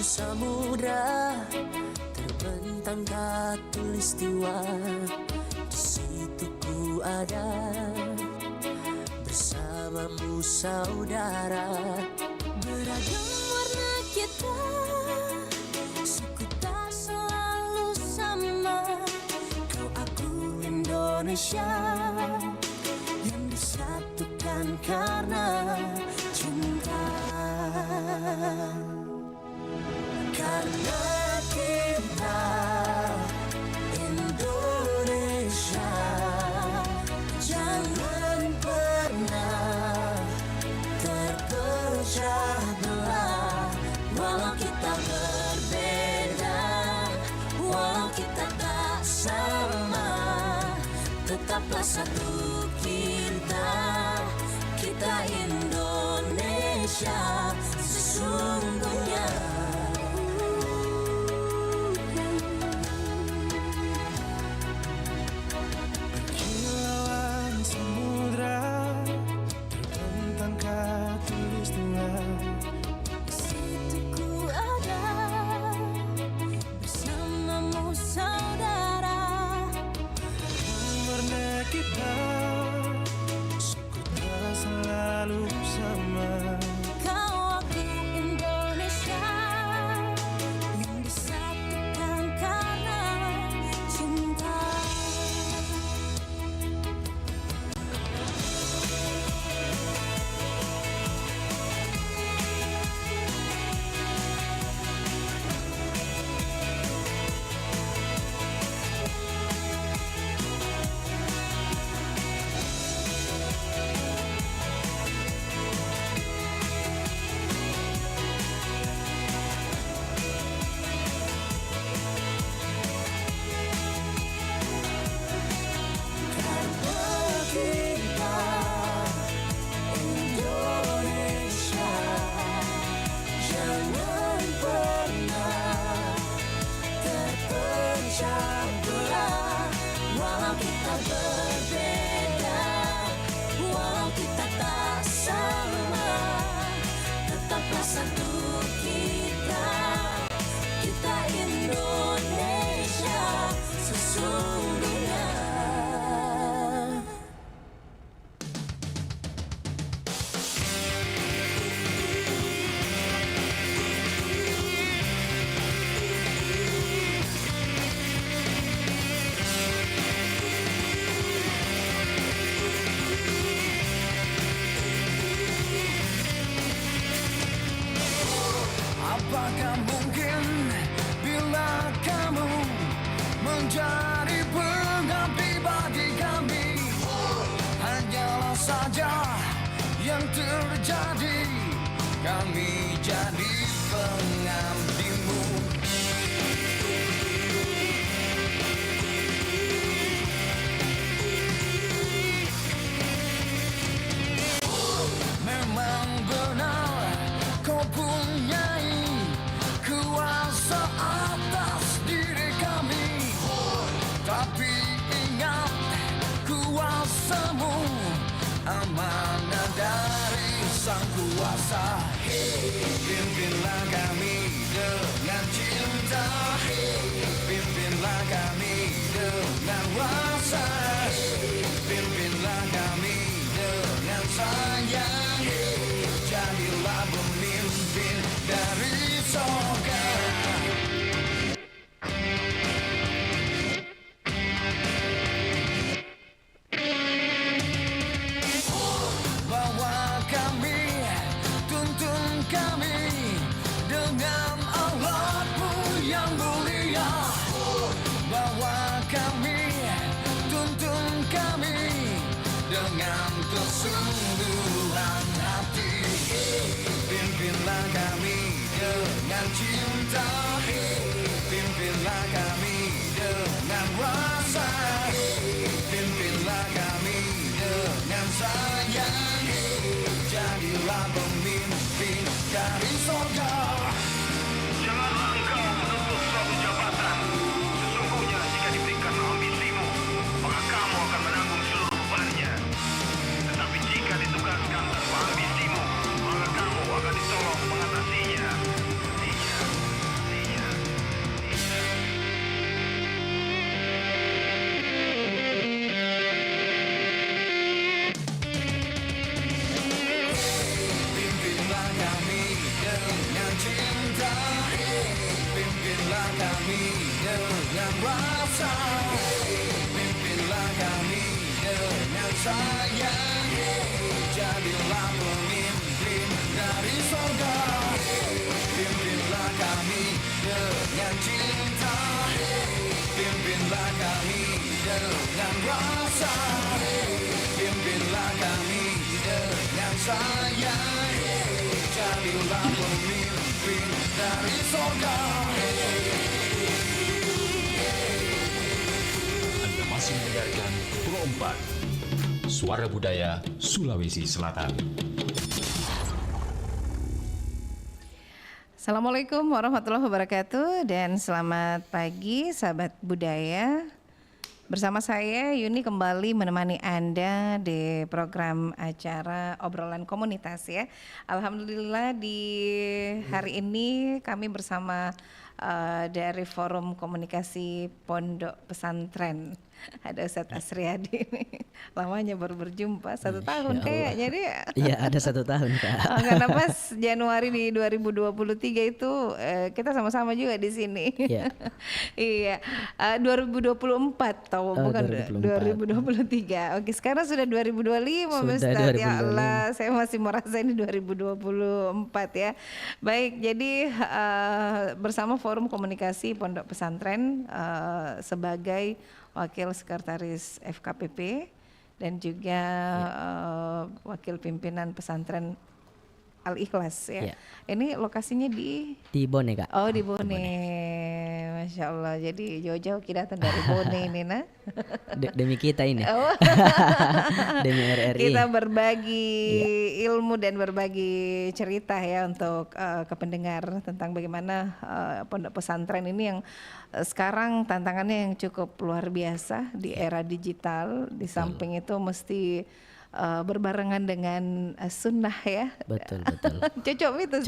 samudra terbentang khatulistiwa. Di situ ku ada bersamamu saudara. Beragam warna kita, suku tak selalu sama. Kau aku Indonesia yang disatukan karena cinta. Karena kita Indonesia, jangan pernah terpecah belah. Walau kita berbeda, walau kita tak sama, tetaplah satu kita, kita Indonesia sesungguhnya. Berkilauan samudra terbentang khatulistiwa. Di situ ku ada bersamamu saudara. Warna kita, suku tak selalu sama. Kau aku Indonesia yang disatukan karena cinta. Kita Indonesia, jangan pernah terpecah belah. Walau kita berbeda, walau kita tak sama, tetaplah satu kita, kita Indonesia sesungguhnya. Apakah mungkin bila kamu menjadi pengabdi bagi kami? Hanyalah saja yang terjadi, kami jadi pengabdimu. Memang benar kau punyai kuasa atas diri kami, tapi ingat kuasamu amanah dari sang kuasa. Pimpinlah kami dengan cinta, pimpinlah kami dengan rasa, pimpinlah kami dengan sayang, jadilah pemimpin dari sorga. Bawa kami, tuntun kami dengan Allah-Mu yang mulia. Bawa kami, tuntun kami dengan kesungguhan hati. Pimpinlah kami dengan cinta, pimpinlah kami dengan rasa, pimpinlah kami dengan sayang, jadilah pemimpin dari sorga. Janganlah engkau menuntut suatu jabatan. Sesungguhnya jika diberikan ambisimu, maka kamu akan menanggung seluruh bebannya. Tetapi jika ditugaskan tanpa ambisimu, maka kamu akan ditolong mengatasinya. Artinya, rasa. Pimpinlah kami dengan sayang, jadilah pemimpin dari sorga. Pimpinlah kami dengan cinta, pimpinlah kami dengan rasa. Pimpinlah kami dengan sayang, jadilah pemimpin dari sorga. Anda masih mendengarkan Pro 4, Suara Budaya Sulawesi Selatan. Assalamualaikum warahmatullahi wabarakatuh dan selamat pagi sahabat budaya. Bersama saya Yuni kembali menemani Anda di program acara obrolan komunitas ya. Alhamdulillah di hari ini kami bersama dari Forum Komunikasi Pondok Pesantren. Ada Ustadz Asriyadi ini. Lamanya baru berjumpa 1 tahun kayaknya dia. Iya ada 1 tahun Kak. Karena pas Januari di 2023 itu kita sama-sama juga di sini. Iya. Iya. 2024 tahu bukan 2023. Oke, sekarang sudah 2025 Sudah Ustadz. 2025. Ya Allah, saya masih merasa ini 2024 ya. Baik, jadi bersama Forum Komunikasi Pondok Pesantren sebagai Wakil Sekretaris FKPP dan juga Wakil Pimpinan Pesantren Al-Ikhlas ya. Ini lokasinya di Bone Kak. Oh di Bone. Masya Allah. Jadi jauh-jauh kita datang dari Bone ini nah. Demi kita ini. Oh. Demi RRI. Kita berbagi ilmu dan berbagi cerita ya untuk ke pendengar tentang bagaimana pondok pesantren ini yang sekarang tantangannya yang cukup luar biasa di era digital. Di samping itu mesti berbarengan dengan sunnah ya. Betul. Cocok itu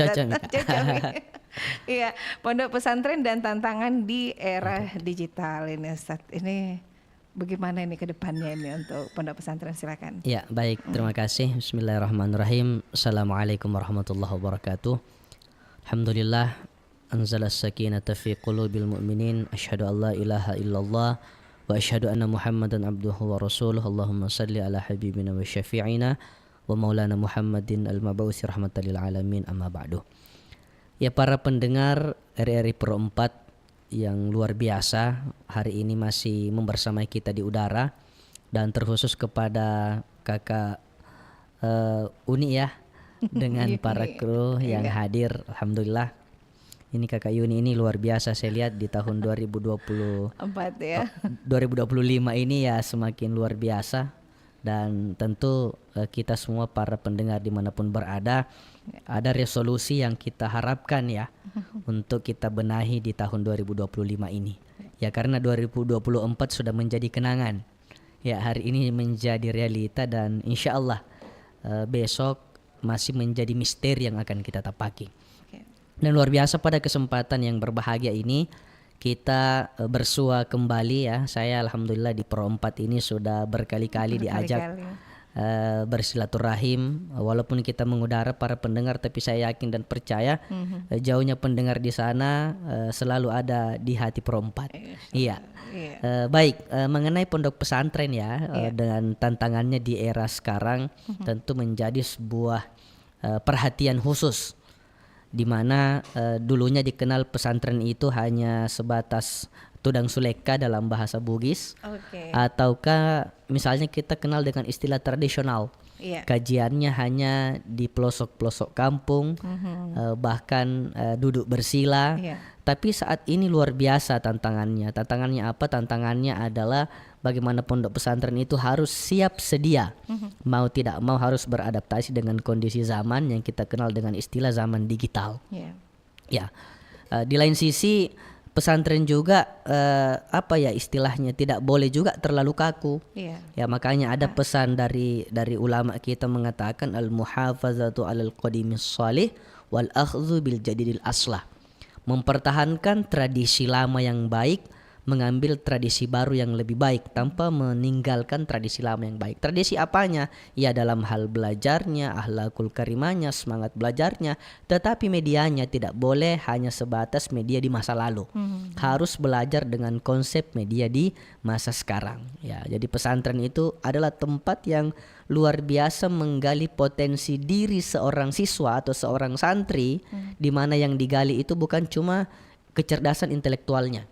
Iya, pondok pesantren dan tantangan di era digital ini Ustaz. Ini bagaimana ini ke depannya ini untuk pondok pesantren, silakan. Ya, baik, terima kasih. Bismillahirrahmanirrahim. Assalamualaikum warahmatullahi wabarakatuh. Alhamdulillah anzalas sakinata fi qulubil mu'minin, asyhadu an la ilaha illallah wa asyhadu anna Muhammadan abduhu wa rasuluh. Allahumma salli ala habibina wa syafi'ina wa maulana Muhammadin al-mab'uts rahmatan lil alamin, amma ba'du. Ya para pendengar RRI Pro 4 yang luar biasa, hari ini masih membersamai kita di udara dan terkhusus kepada Kakak Uni ya dengan para kru yang hadir. Alhamdulillah. Ini Kakak Yuni ini luar biasa, saya lihat di tahun 2024 ya. 2025 ini ya semakin luar biasa, dan tentu kita semua para pendengar dimanapun berada ada resolusi yang kita harapkan ya untuk kita benahi di tahun 2025 ini. Ya karena 2024 sudah menjadi kenangan. Ya hari ini menjadi realita dan insya Allah besok masih menjadi misteri yang akan kita tapaki. Dan luar biasa pada kesempatan yang berbahagia ini kita bersua kembali ya. Saya alhamdulillah di Pro 4 ini sudah berkali-kali diajak bersilaturahim, walaupun kita mengudara para pendengar, tapi saya yakin dan percaya jauhnya pendengar di sana selalu ada di hati Pro 4. Iya. Baik, mengenai pondok pesantren ya, dengan tantangannya di era sekarang tentu menjadi sebuah perhatian khusus, di mana dulunya dikenal pesantren itu hanya sebatas tudang suleka dalam bahasa Bugis, ataukah misalnya kita kenal dengan istilah tradisional, kajiannya hanya di pelosok-pelosok kampung, bahkan duduk bersila. Tapi saat ini luar biasa tantangannya. Tantangannya apa? Tantangannya adalah bagaimana pondok pesantren itu harus siap sedia, mau tidak mau harus beradaptasi dengan kondisi zaman yang kita kenal dengan istilah zaman digital. Ya, di lain sisi pesantren juga istilahnya tidak boleh juga terlalu kaku. Ya makanya ada pesan dari ulama kita mengatakan al-muhafazatu 'alal qadimis shalih wal akhdhu bil jadidil aslah. Mempertahankan tradisi lama yang baik, mengambil tradisi baru yang lebih baik tanpa meninggalkan tradisi lama yang baik. Tradisi apanya? Ya dalam hal belajarnya, akhlakul karimahnya, semangat belajarnya, tetapi medianya tidak boleh hanya sebatas media di masa lalu. Harus belajar dengan konsep media di masa sekarang. Ya, jadi pesantren itu adalah tempat yang luar biasa menggali potensi diri seorang siswa atau seorang santri, di mana yang digali itu bukan cuma kecerdasan intelektualnya,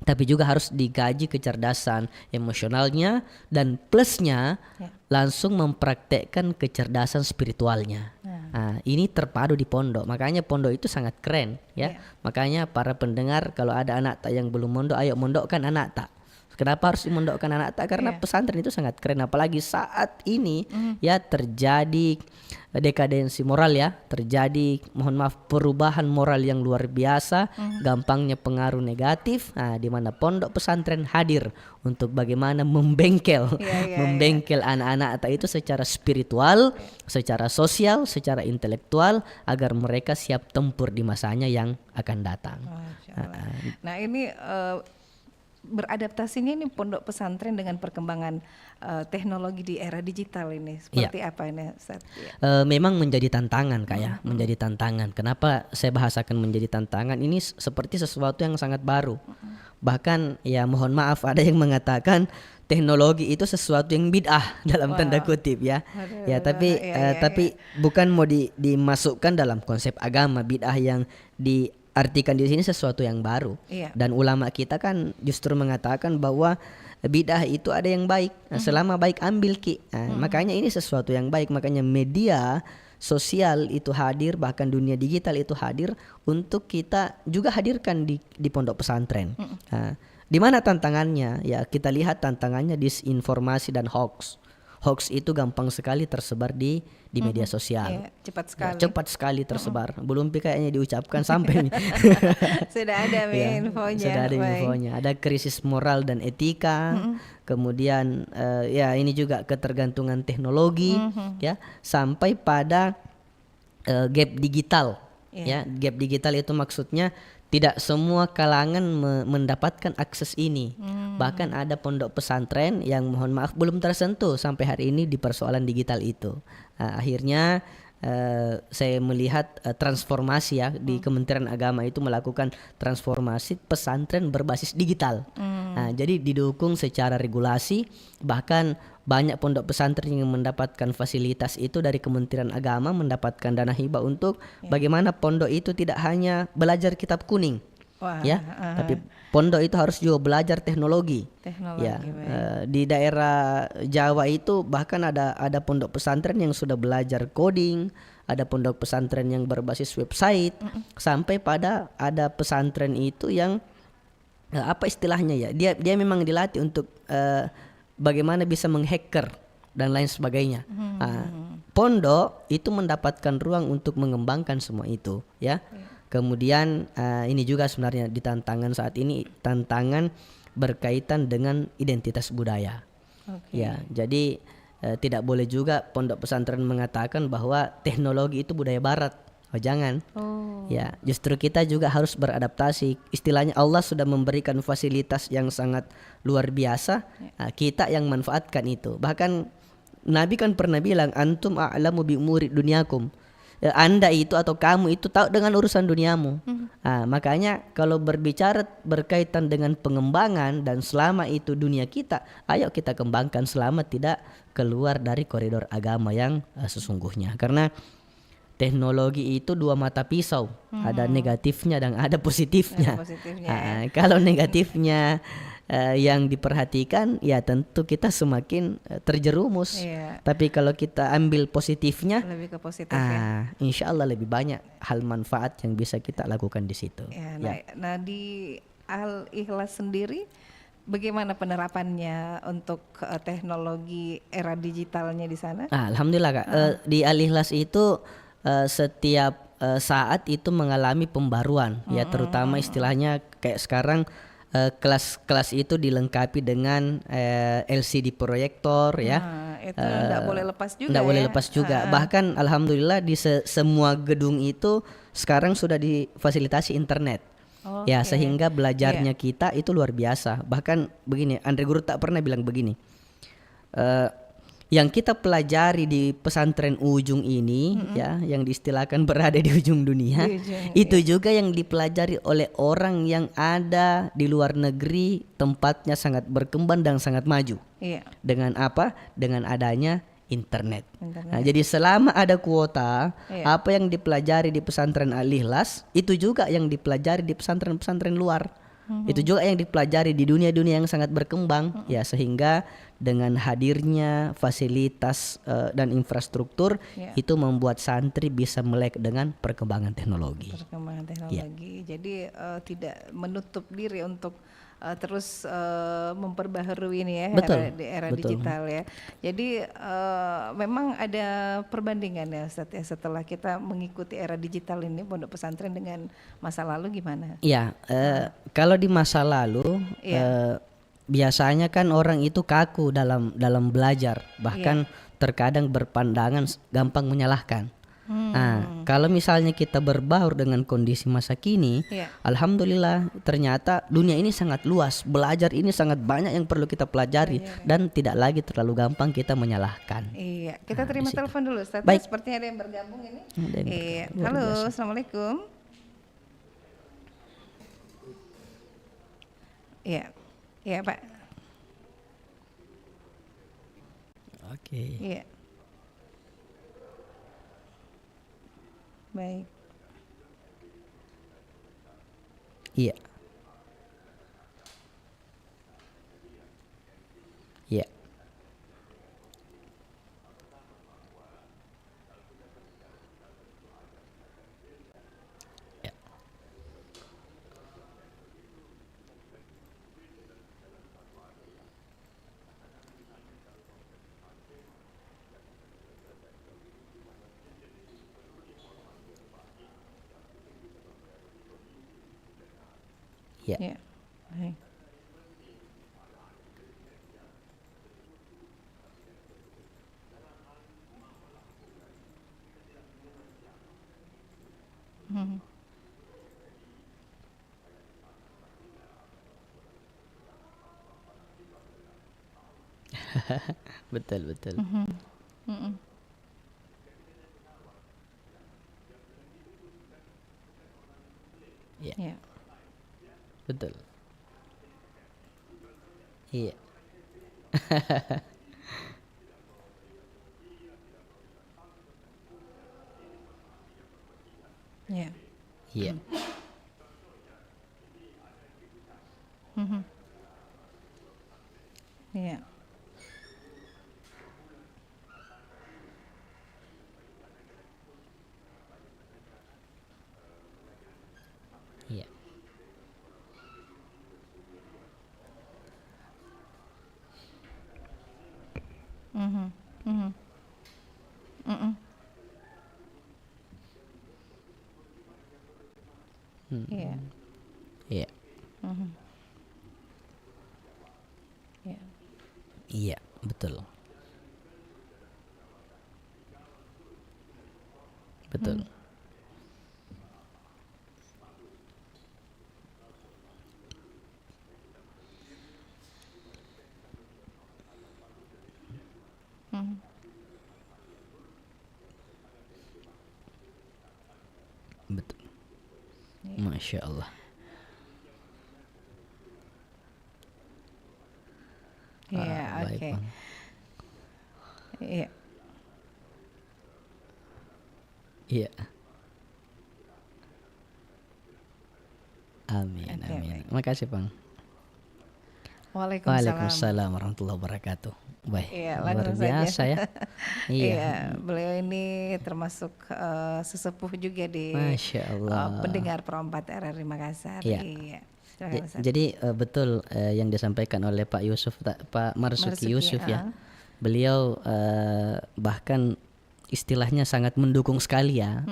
tapi juga harus digaji kecerdasan emosionalnya, dan plusnya langsung mempraktekkan kecerdasan spiritualnya. Nah, ini terpadu di pondok, makanya pondok itu sangat keren ya. Makanya para pendengar, kalau ada anak tak yang belum mondok, ayo mondokkan anak tak. Kenapa harus dimondokkan anak tak? Karena pesantren itu sangat keren, apalagi saat ini ya terjadi dekadensi moral ya, terjadi mohon maaf perubahan moral yang luar biasa, gampangnya pengaruh negatif. Nah, di mana pondok pesantren hadir untuk bagaimana membengkel membengkel anak-anak tak itu secara spiritual, secara sosial, secara intelektual, agar mereka siap tempur di masanya yang akan datang. Nah ini beradaptasinya ini pondok pesantren dengan perkembangan teknologi di era digital ini seperti apa ini Ustaz? Memang menjadi tantangan Kak ya, menjadi tantangan. Kenapa saya bahasakan menjadi tantangan? Ini seperti sesuatu yang sangat baru. Bahkan ya mohon maaf, ada yang mengatakan teknologi itu sesuatu yang bid'ah dalam tanda kutip ya. Tapi bukan mau dimasukkan dalam konsep agama. Bid'ah yang diartikan di sini sesuatu yang baru. Dan ulama kita kan justru mengatakan bahwa bid'ah itu ada yang baik. Selama baik ambil ki. Makanya ini sesuatu yang baik. Makanya media sosial itu hadir, bahkan dunia digital itu hadir untuk kita juga hadirkan di pondok pesantren. Di mana tantangannya? Ya kita lihat tantangannya disinformasi dan hoax. Hoax itu gampang sekali tersebar di media sosial. Cepat sekali. Ya, cepat sekali tersebar. Belum kayaknya diucapkan sampai sudah ada infonya. Sudah ada infonya. Ada krisis moral dan etika. Kemudian ya ini juga ketergantungan teknologi ya, sampai pada gap digital. Ya, gap digital itu maksudnya tidak semua kalangan mendapatkan akses ini. Bahkan ada pondok pesantren yang mohon maaf belum tersentuh sampai hari ini di persoalan digital itu. Akhirnya saya melihat transformasi ya di Kementerian Agama itu melakukan transformasi pesantren berbasis digital. Jadi didukung secara regulasi, bahkan banyak pondok pesantren yang mendapatkan fasilitas itu dari Kementerian Agama, mendapatkan dana hibah untuk bagaimana pondok itu tidak hanya belajar kitab kuning. Tapi pondok itu harus juga belajar teknologi. Di daerah Jawa itu bahkan ada pondok pesantren yang sudah belajar coding, ada pondok pesantren yang berbasis website, sampai pada ada pesantren itu yang apa istilahnya ya, dia memang dilatih untuk bagaimana bisa menghacker dan lain sebagainya. Pondok itu mendapatkan ruang untuk mengembangkan semua itu ya. Kemudian ini juga sebenarnya di tantangan saat ini, tantangan berkaitan dengan identitas budaya. Ya, jadi tidak boleh juga pondok pesantren mengatakan bahwa teknologi itu budaya barat. Jangan. Ya, justru kita juga harus beradaptasi. Istilahnya Allah sudah memberikan fasilitas yang sangat luar biasa. Kita yang manfaatkan itu. Bahkan Nabi kan pernah bilang, antum a'lamu bi umuri dunyakum. Anda itu atau kamu itu tahu dengan urusan duniamu. Makanya kalau berbicara berkaitan dengan pengembangan dan selama itu dunia kita, ayo kita kembangkan selama tidak keluar dari koridor agama yang sesungguhnya. Karena teknologi itu dua mata pisau, ada negatifnya dan ada positifnya. Kalau negatifnya yang diperhatikan, ya tentu kita semakin terjerumus. Tapi kalau kita ambil positifnya, lebih ke positif ya. Insya Allah lebih banyak hal manfaat yang bisa kita lakukan di situ. Nah di Al-Ikhlas sendiri, bagaimana penerapannya untuk teknologi era digitalnya di sana? Alhamdulillah Kak, di Al-Ikhlas itu setiap saat itu mengalami pembaruan, ya terutama istilahnya kayak sekarang kelas-kelas itu dilengkapi dengan LCD proyektor ya. Itu enggak boleh lepas juga. Enggak boleh lepas juga. Bahkan alhamdulillah di semua gedung itu sekarang sudah difasilitasi internet. Ya, Oke. sehingga belajarnya kita itu luar biasa. Bahkan begini, Andre Guru tak pernah bilang begini. eh, yang kita pelajari di pesantren ujung ini, ya, yang diistilahkan berada di ujung dunia, Di ujung, itu juga yang dipelajari oleh orang yang ada di luar negeri, tempatnya sangat berkembang dan sangat maju. Iya. Dengan apa? Dengan adanya internet. Internet. Nah, jadi selama ada kuota, Iya. apa yang dipelajari di pesantren Al-Ikhlas itu juga yang dipelajari di pesantren-pesantren luar. Itu juga yang dipelajari di dunia-dunia yang sangat berkembang, ya, sehingga dengan hadirnya fasilitas dan infrastruktur Iya. itu membuat santri bisa melek dengan perkembangan teknologi. Perkembangan teknologi. Jadi tidak menutup diri untuk terus memperbaharui ini ya, Betul, di era betul. digital ya. Jadi memang ada perbandingan ya Ustadz ya, setelah kita mengikuti era digital ini pondok pesantren dengan masa lalu gimana? Ya, kalau di masa lalu Iya. biasanya kan orang itu kaku dalam belajar, bahkan terkadang berpandangan gampang menyalahkan. Nah, kalau misalnya kita berbaur dengan kondisi masa kini, Iya. alhamdulillah ternyata dunia ini sangat luas, belajar ini sangat banyak yang perlu kita pelajari dan tidak lagi terlalu gampang kita menyalahkan. Iya, kita terima telepon dulu Ustadz. Baik. Sepertinya ada yang bergabung ini. Ada yang Iya. bergabung, luar Halo, biasa. assalamualaikum. Iya, iya Pak. Oke. Iya. Baik. Iya. Iya. Ya. Ya. Iya. Baik. Mhm. Betul, betul. Mhm. Iya. Iya. Betul. Iya. Iya. Iya. Mhm. Iya. Iya. Mhm. Mhm. Mhm. Iya. Iya. Mhm. Iya. Iya, betul. Betul. Mhm. Betul. Masya Allah. Iya, Baik, oke. Bang. Iya. Iya. Amin, Oke, amin. baik. Makasih, Bang. Waalaikumsalam. Waalaikumsalam warahmatullahi wabarakatuh. Baik, Iya, luar langsung saja. biasa ya. Iya, Iya. beliau ini termasuk sesepuh juga di Masya Allah. pendengar Pro 4 RRI Makassar. Iya. Iya. Silakan, Ustaz. Jadi betul yang disampaikan oleh Pak Yusuf, Pak Marzuki Marzuki, Yusuf ya. Beliau bahkan istilahnya sangat mendukung sekali ya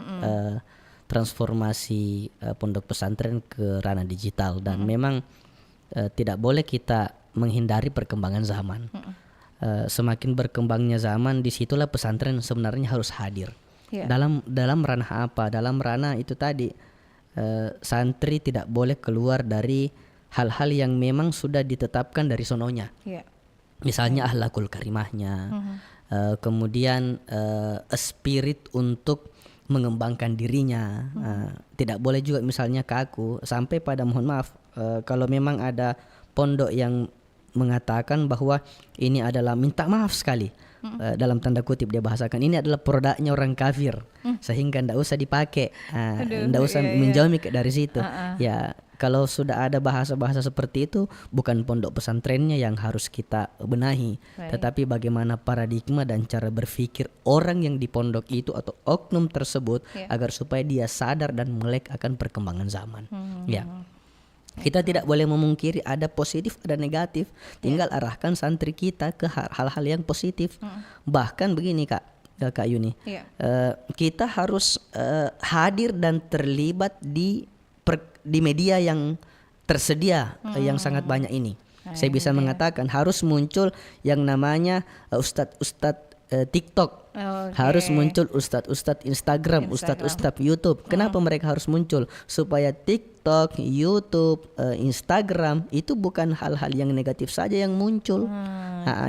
transformasi pondok pesantren ke ranah digital dan memang tidak boleh kita menghindari perkembangan zaman. Semakin berkembangnya zaman, disitulah pesantren sebenarnya harus hadir. Iya. Dalam ranah apa? Dalam ranah itu tadi santri tidak boleh keluar dari hal-hal yang memang sudah ditetapkan dari sononya. Iya. Misalnya ahlakul karimahnya, kemudian spirit untuk mengembangkan dirinya. Tidak boleh juga misalnya kaku sampai pada, mohon maaf, kalau memang ada pondok yang mengatakan bahwa ini adalah, minta maaf sekali, dalam tanda kutip dia bahasakan, ini adalah produknya orang kafir, sehingga ndak usah dipakai, ndak usah menjauh dari situ. Ya, kalau sudah ada bahasa-bahasa seperti itu, bukan pondok pesantrennya yang harus kita benahi, tetapi bagaimana paradigma dan cara berpikir orang yang di pondok itu atau oknum tersebut, agar supaya dia sadar dan melek akan perkembangan zaman. Ya. Kita tidak boleh memungkiri ada positif, ada negatif. Tinggal arahkan santri kita ke hal-hal yang positif. Bahkan begini Kak Yuni, kita harus hadir dan terlibat di media yang tersedia yang sangat banyak ini. Saya bisa mengatakan harus muncul yang namanya ustadz TikTok. Harus muncul ustadz Instagram, ustadz YouTube. Kenapa mereka harus muncul? Supaya TikTok, YouTube, Instagram itu bukan hal-hal yang negatif saja yang muncul.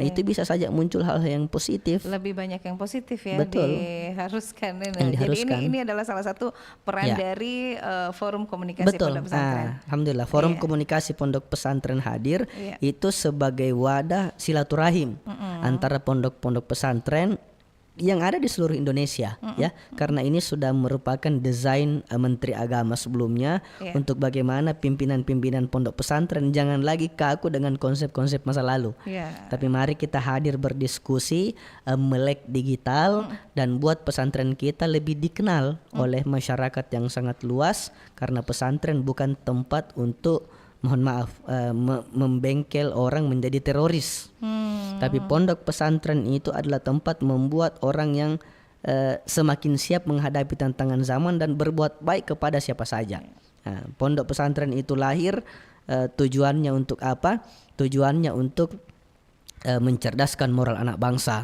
Itu bisa saja muncul hal-hal yang positif. Lebih banyak yang positif ya. Betul. Diharuskan. Diharuskan. Jadi ini adalah salah satu peran dari forum komunikasi pondok pesantren. Alhamdulillah, forum komunikasi pondok pesantren hadir itu sebagai wadah silaturahim antara pondok-pondok pesantren yang ada di seluruh Indonesia, ya, karena ini sudah merupakan desain Menteri Agama sebelumnya untuk bagaimana pimpinan-pimpinan pondok pesantren jangan lagi kaku dengan konsep-konsep masa lalu, tapi mari kita hadir berdiskusi, melek digital dan buat pesantren kita lebih dikenal oleh masyarakat yang sangat luas, karena pesantren bukan tempat untuk, mohon maaf, membengkel orang menjadi teroris. Tapi pondok pesantren itu adalah tempat membuat orang yang semakin siap menghadapi tantangan zaman dan berbuat baik kepada siapa saja. Pondok pesantren itu lahir, tujuannya untuk apa? Tujuannya untuk mencerdaskan moral anak bangsa,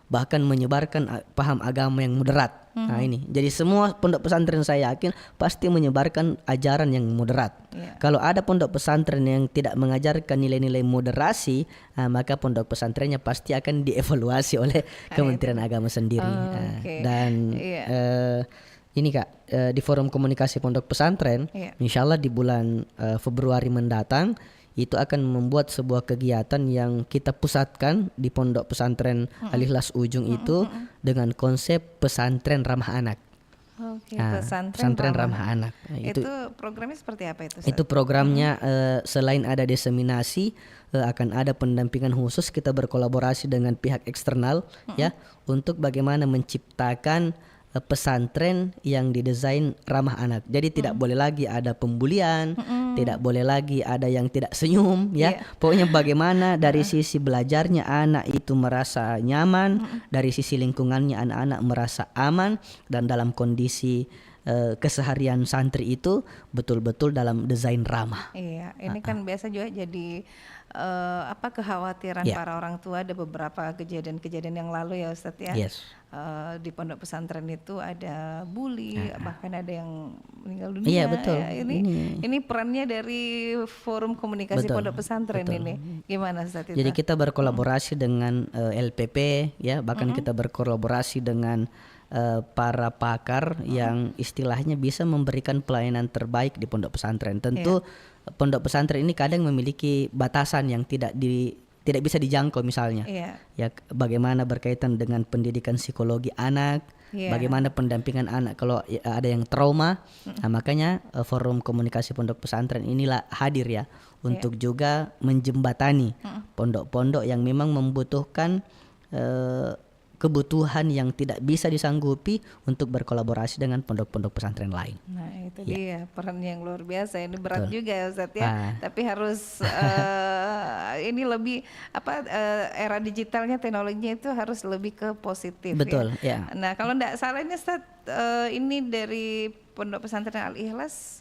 bahkan menyebarkan paham agama yang moderat. Ini jadi semua pondok pesantren saya yakin pasti menyebarkan ajaran yang moderat. Kalau ada pondok pesantren yang tidak mengajarkan nilai-nilai moderasi, maka pondok pesantrennya pasti akan dievaluasi oleh Kementerian Agama sendiri. Dan ini Kak, di forum komunikasi pondok pesantren, insya Allah di bulan Februari mendatang itu akan membuat sebuah kegiatan yang kita pusatkan di pondok pesantren Al-Ikhlas Ujung itu dengan konsep pesantren ramah anak. Pesantren ramah anak. Itu programnya seperti apa itu? Itu programnya selain ada diseminasi, akan ada pendampingan khusus. Kita berkolaborasi dengan pihak eksternal ya untuk bagaimana menciptakan pesantren yang didesain ramah anak. Jadi tidak boleh lagi ada pembulian, tidak boleh lagi ada yang tidak senyum ya. Pokoknya bagaimana dari sisi belajarnya anak itu merasa nyaman, dari sisi lingkungannya anak-anak merasa aman, dan dalam kondisi keseharian santri itu betul-betul dalam desain ramah. Iya, ini kan biasa juga jadi kekhawatiran para orang tua. Ada beberapa kejadian-kejadian yang lalu ya Ustadz ya. Di pondok pesantren itu ada bully, bahkan ada yang meninggal dunia. Iya betul. Ini perannya dari forum komunikasi pondok pesantren ini. Gimana Ustadz itu? Jadi kita berkolaborasi dengan LPP ya, bahkan kita berkolaborasi dengan para pakar yang istilahnya bisa memberikan pelayanan terbaik di pondok pesantren. Tentu pondok pesantren ini kadang memiliki batasan yang tidak bisa dijangkau misalnya. Ya, bagaimana berkaitan dengan pendidikan psikologi anak, bagaimana pendampingan anak kalau ada yang trauma. Makanya forum komunikasi pondok pesantren inilah hadir ya untuk juga menjembatani pondok-pondok yang memang membutuhkan kebutuhan yang tidak bisa disanggupi untuk berkolaborasi dengan pondok-pondok pesantren lain. Nah itu dia peran yang luar biasa. Ini berat juga ya Ustadz ya. Tapi harus ini lebih era digitalnya, teknologinya itu harus lebih ke positif. Betul. Ya. Nah kalau tidak salah ini Ustadz, ini dari pondok pesantren Al-Ikhlas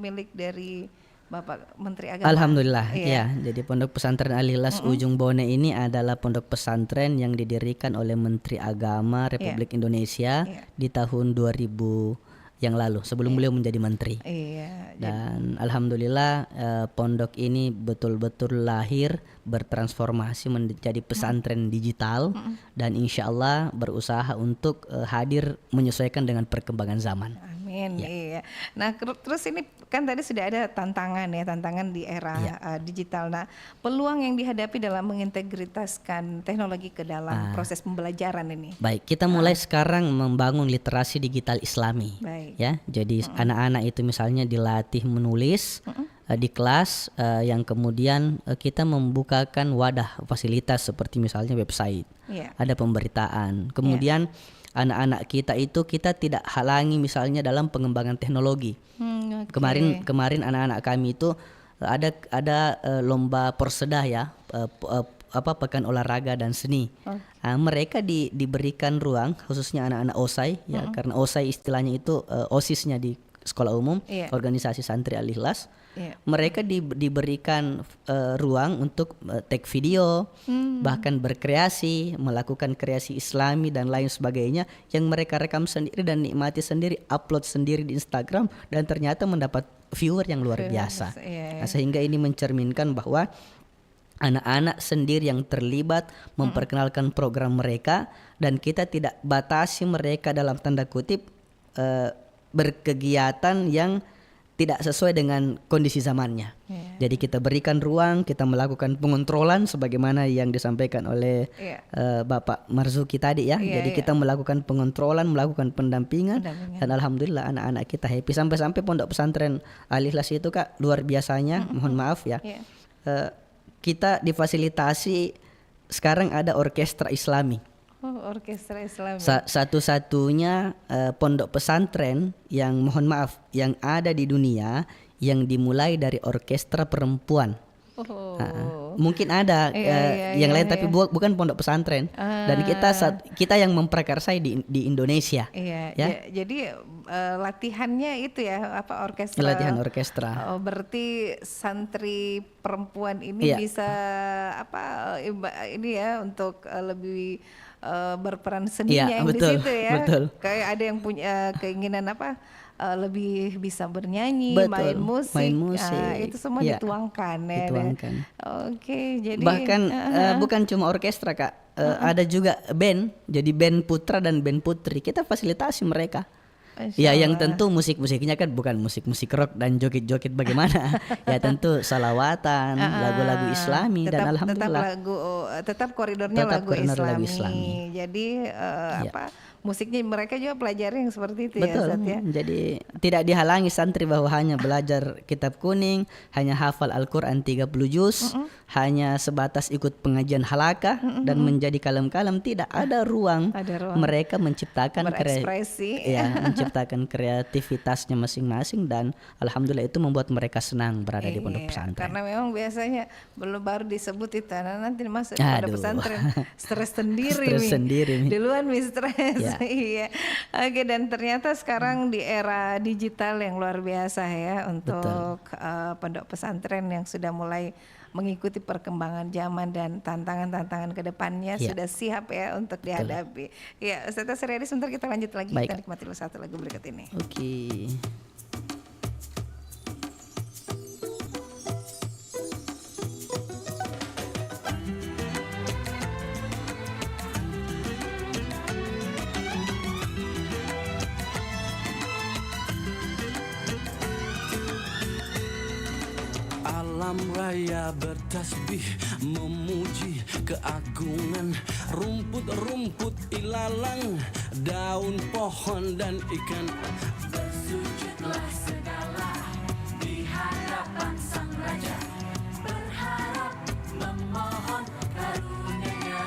milik dari Bapak Menteri Agama. Alhamdulillah ya. Jadi pondok pesantren Al-Ikhlas Ujung Bone ini adalah pondok pesantren yang didirikan oleh Menteri Agama Republik Indonesia di tahun 2000 yang lalu sebelum beliau menjadi menteri. Iya. Dan alhamdulillah pondok ini betul-betul lahir bertransformasi menjadi pesantren digital dan insya Allah berusaha untuk hadir menyesuaikan dengan perkembangan zaman. Amin. Iya. Nah, terus ini kan tadi sudah ada tantangan di era digital. Nah, peluang yang dihadapi dalam mengintegritaskan teknologi ke dalam proses pembelajaran ini. Baik, kita mulai sekarang membangun literasi digital Islami. Baik. Ya, jadi anak-anak itu misalnya dilatih menulis di kelas, yang kemudian kita membukakan wadah fasilitas seperti misalnya website, ada pemberitaan. Kemudian anak-anak kita itu kita tidak halangi misalnya dalam pengembangan teknologi. Kemarin anak-anak kami itu ada lomba porsedah ya, pekan olahraga dan seni. Mereka diberikan ruang, khususnya anak-anak OSAI ya, karena OSAI istilahnya itu OSIS-nya di sekolah umum, organisasi santri Al-Ikhlas. Mereka diberikan ruang untuk take video, bahkan berkreasi, melakukan kreasi Islami dan lain sebagainya yang mereka rekam sendiri dan nikmati sendiri, upload sendiri di Instagram dan ternyata mendapat viewer yang luar biasa. Nah, sehingga ini mencerminkan bahwa anak-anak sendiri yang terlibat memperkenalkan program mereka dan kita tidak batasi mereka dalam tanda kutip berkegiatan yang tidak sesuai dengan kondisi zamannya. Jadi kita berikan ruang, kita melakukan pengontrolan sebagaimana yang disampaikan oleh Bapak Marzuki tadi ya. Jadi kita melakukan pengontrolan, melakukan pendampingan dan alhamdulillah anak-anak kita happy sampai pondok pesantren Al-Ikhlas itu Kak luar biasanya. Mohon maaf ya. Kita difasilitasi sekarang ada orkestra Islami. Orkestra Islami. Satu-satunya pondok pesantren yang mohon maaf yang ada di dunia yang dimulai dari orkestra perempuan. Mungkin ada yang lain tapi bukan pondok pesantren. Dan kita yang memprakarsai di Indonesia. Jadi latihannya itu ya orkestra. Latihan orkestra. Berarti santri perempuan ini bisa ini ya untuk lebih berperan seninya yang betul, di situ ya. Betul. Kayak ada yang punya keinginan lebih bisa bernyanyi, main musik. Itu semua dituangkan ya. Oke, jadi bahkan bukan cuma orkestra Kak, ada juga band. Jadi band putra dan band putri. Kita fasilitasi mereka. Ya yang tentu musik-musiknya kan bukan musik-musik rock dan joget-joget bagaimana. Ya tentu salawatan, lagu-lagu Islami dan alhamdulillah. Tetap koridornya lagu Islami. Jadi musiknya mereka juga pelajari yang seperti itu. Betul, ya Ustaz ya. Jadi tidak dihalangi santri bahwa hanya belajar kitab kuning, hanya hafal Al-Quran 30 juz, hanya sebatas ikut pengajian halakah dan menjadi kalem-kalem. Tidak ada ruang. Mereka menciptakan berekspresi. Menciptakan kreativitasnya masing-masing dan alhamdulillah itu membuat mereka senang berada di pondok pesantren. Karena memang biasanya baru disebut itu nanti masuk pada pesantren stres sendiri. Duluan stres. Iya. Oke, dan ternyata sekarang di era digital yang luar biasa ya untuk pondok pesantren yang sudah mulai mengikuti perkembangan zaman dan tantangan-tantangan ke depannya sudah siap ya untuk dihadapi. Ya, Ustaz Suryadi, sebentar kita lanjut lagi. Baik. Kita nikmati dulu satu lagu berikut ini. Oke. Alam raya bertasbih memuji keagungan rumput-rumput ilalang, daun pohon dan ikan. Bersujudlah segala di hadapan Sang Raja, berharap memohon karunia.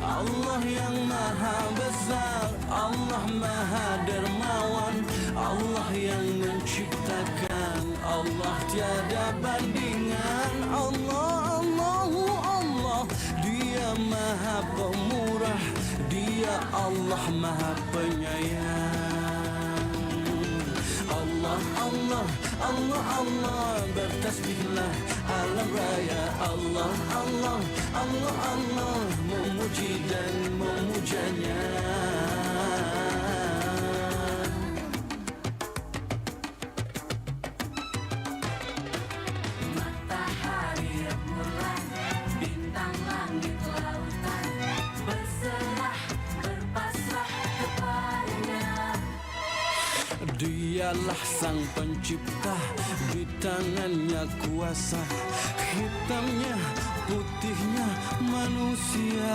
Allah yang maha besar, Allah maha dermawan, Allah yang menciptakan, Allah tiada bandingan. Allah, Allahu Allah, Dia maha pemurah, Dia Allah maha penyayang. Allah, Allah, Allah, Allah, bertasbihlah alam raya. Allah, Allah, Allah, Allah, memuji dan memujanya. Dialah sang pencipta, di tangannya kuasa, hitamnya putihnya manusia.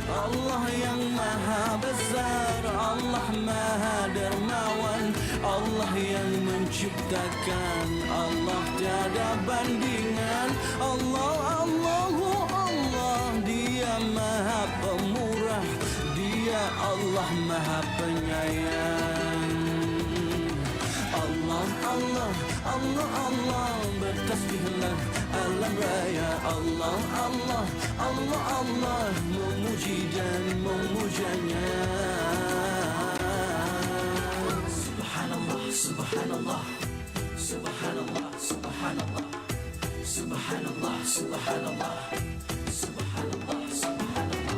Allah yang maha besar, Allah maha dermawan, Allah yang menciptakan, Allah tiada bandingan. Allah, Allahu Allah, Dia maha pemurah, Dia Allah maha penyayang. Allah, Allah, Allah, Allah, bertasbihlah alam raya. Allah, Allah, Allah, Allah, memuji dan memujanya. Subhanallah, Subhanallah, Subhanallah, Subhanallah, Subhanallah, Subhanallah, Subhanallah, Subhanallah.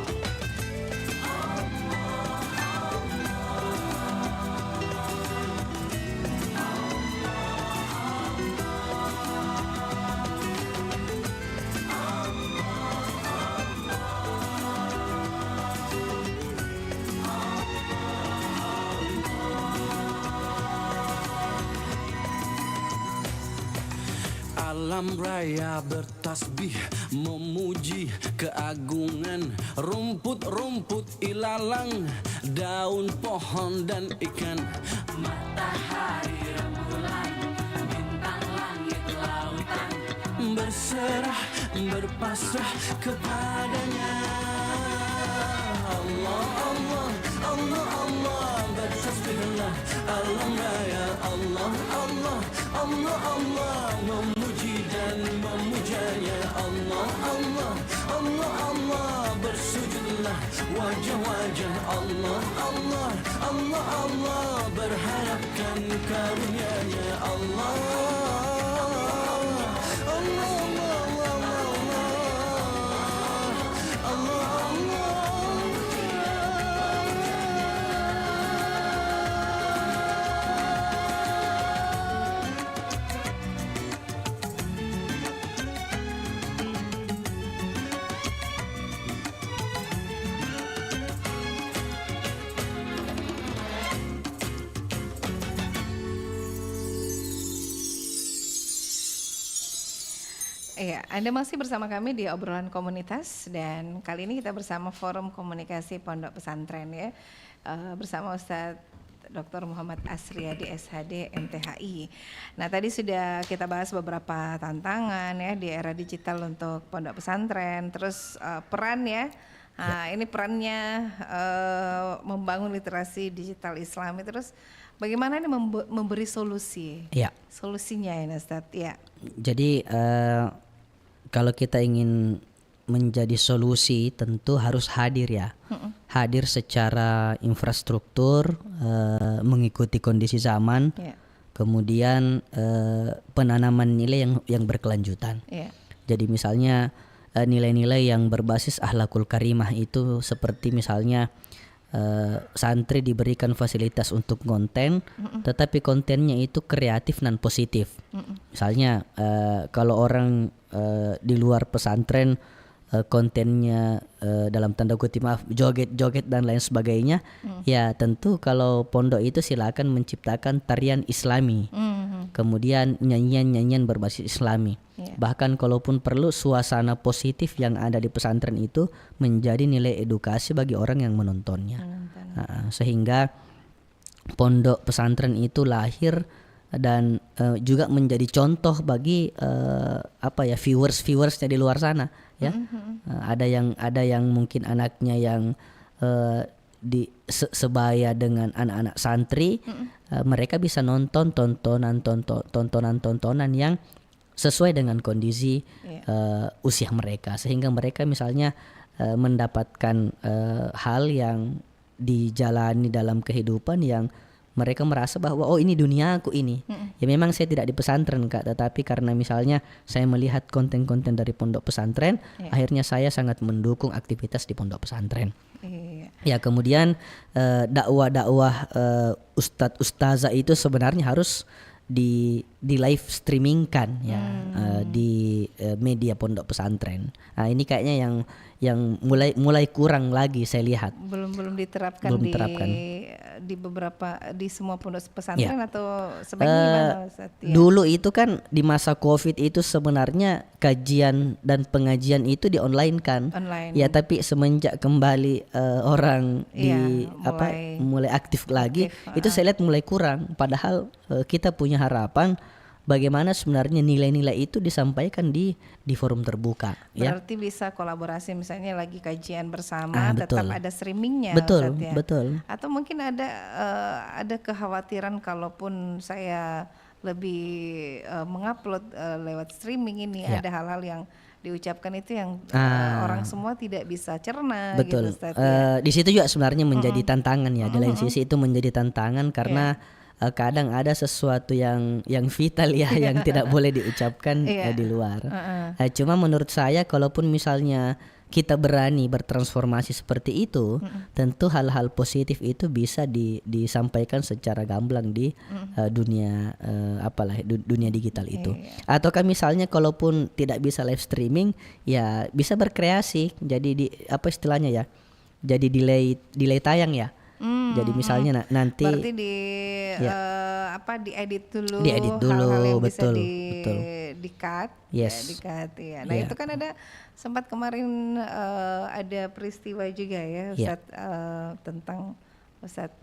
Alam raya bertasbih memuji keagungan, rumput-rumput ilalang, daun pohon dan ikan, Matahari, rembulan, bintang langit, lautan, berserah berpasrah kepadanya. Allah, Allah, Allah, Allah, bertasbihlah alam raya. Allah, Allah, Allah, Allah, memuji dan memujanya. Allah, Allah, Allah, Allah, bersujudlah wajah-wajah. Allah, Allah, Allah, Allah, berharapkan karunia-Nya. Allah, Allah, Allah, Allah, Allah, Allah. Iya, Anda masih bersama kami di obrolan komunitas dan kali ini kita bersama Forum Komunikasi Pondok Pesantren ya, bersama Ustadz Dr. Muhammad Asriyadi SHD MTHI. Nah tadi sudah kita bahas beberapa tantangan ya di era digital untuk pondok pesantren, terus peran ya. Nah, ini perannya membangun literasi digital Islami, terus bagaimana ini memberi solusi? Ya. Solusinya ya Ustadz ya. Jadi kalau kita ingin menjadi solusi tentu harus hadir ya. Hadir secara infrastruktur, mengikuti kondisi zaman. Ya. Kemudian penanaman nilai yang berkelanjutan. Ya. Jadi misalnya nilai-nilai yang berbasis akhlakul karimah itu seperti misalnya santri diberikan fasilitas untuk konten, tetapi kontennya itu kreatif dan positif. Misalnya kalau orang di luar pesantren kontennya dalam tanda kutip maaf joget-joget dan lain sebagainya, ya tentu kalau pondok itu silakan menciptakan tarian Islami, kemudian nyanyian-nyanyian berbasis Islami. Bahkan kalaupun perlu suasana positif yang ada di pesantren itu menjadi nilai edukasi bagi orang yang menontonnya. Sehingga pondok pesantren itu lahir dan juga menjadi contoh bagi viewersnya di luar sana ya. Ada yang mungkin anaknya yang sebaya dengan anak-anak santri, mereka bisa nonton tontonan yang sesuai dengan kondisi usia mereka, sehingga mereka misalnya mendapatkan hal yang dijalani dalam kehidupan yang mereka merasa bahwa oh ini duniaku ini. Ya memang saya tidak di pesantren Kak, tetapi karena misalnya saya melihat konten-konten dari pondok pesantren, akhirnya saya sangat mendukung aktivitas di pondok pesantren. Ya kemudian dakwah ustadz-ustazah itu sebenarnya harus di live streamingkan ya di media pondok pesantren. Nah, ini kayaknya yang mulai kurang lagi saya lihat. Belum diterapkan di di beberapa di semua pondok pesantren atau sebaiknya gimana Ustaz? Ya. Dulu itu kan di masa COVID itu sebenarnya kajian dan pengajian itu di online kan. Online. Ya, tapi semenjak kembali orang mulai aktif lagi, itu saya lihat mulai kurang. Padahal kita punya harapan bagaimana sebenarnya nilai-nilai itu disampaikan di forum terbuka. Berarti bisa kolaborasi, misalnya lagi kajian bersama, betul. tetap ada streamingnya, Betul, Ustaz, ya? betul. Atau mungkin ada kekhawatiran kalaupun saya lebih mengupload lewat streaming ini, ada hal-hal yang diucapkan itu yang orang semua tidak bisa cerna. Betul. Gitu, Ustaz, ya? Di situ juga sebenarnya menjadi tantangan ya. Di lain sisi itu menjadi tantangan karena kadang ada sesuatu yang vital ya yang tidak boleh diucapkan di luar. Cuma menurut saya kalaupun misalnya kita berani bertransformasi seperti itu, tentu hal-hal positif itu bisa disampaikan secara gamblang di dunia dunia digital itu. Ataukah misalnya kalaupun tidak bisa live streaming, ya bisa berkreasi. Jadi istilahnya ya? Jadi delay tayang ya. Jadi misalnya nanti berarti diedit dulu hal-hal yang betul, bisa di-cut. Yes. Di-cut ya. Nah, itu kan ada sempat kemarin ada peristiwa juga ya Ustaz, tentang Ustaz